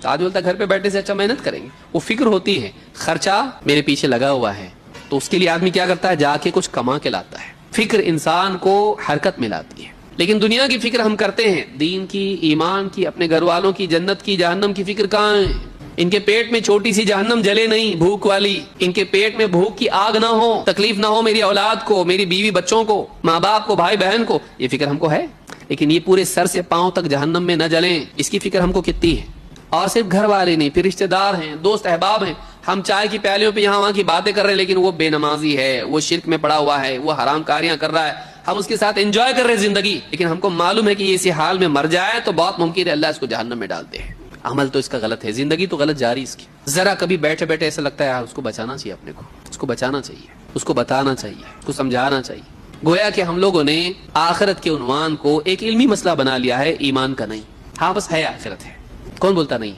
آج بولتا گھر پہ بیٹھنے سے اچھا محنت کریں گے. وہ فکر ہوتی ہے خرچہ میرے پیچھے لگا ہوا ہے, تو اس کے لیے آدمی کیا کرتا ہے, جا کے کچھ کما کے لاتا ہے. فکر انسان کو حرکت میں لاتی ہے. لیکن دنیا کی فکر ہم کرتے ہیں, دین کی, ایمان کی, اپنے گھر والوں کی, جنت کی, جہنم کی فکر کہاں ہے؟ ان کے پیٹ میں چھوٹی سی جہنم جلے نہیں, بھوک والی. ان کے پیٹ میں بھوک کی آگ نہ ہو, تکلیف نہ ہو میری اولاد کو, میری بیوی بچوں کو, ماں باپ کو, بھائی بہن کو. یہ فکر ہم کو ہے, لیکن یہ پورے سر سے پاؤں تک جہنم میں نہ جلیں, اس کی فکر ہم کو کتنی ہے. اور صرف گھر والے نہیں, پھر رشتہ دار ہیں, دوست احباب ہیں. ہم چائے کی پیالیوں پہ یہاں وہاں کی باتیں کر رہے ہیں, لیکن وہ بے نمازی ہے, وہ شرک میں پڑا ہوا ہے, وہ حرام کاریاں کر رہا ہے. ہم اس کے ساتھ انجوائے کر رہے ہیں زندگی, لیکن ہم کو معلوم ہے کہ یہ اسی حال میں مر جائے تو بہت ممکن ہے اللہ اس کو جہنم میں ڈالتے ہیں. عمل تو اس کا غلط ہے, زندگی تو غلط جاری اس کی. ذرا کبھی بیٹھے بیٹھے ایسا لگتا ہے یار اس کو بچانا چاہیے, اپنے کو اس کو بچانا چاہیے, اس کو بتانا چاہیے, اس کو سمجھانا چاہیے. گویا کہ ہم لوگوں نے آخرت کے عنوان کو ایک علمی مسئلہ بنا لیا ہے, ایمان کا نہیں. ہاں بس ہے, آخرت ہے, کون بولتا نہیں ہے.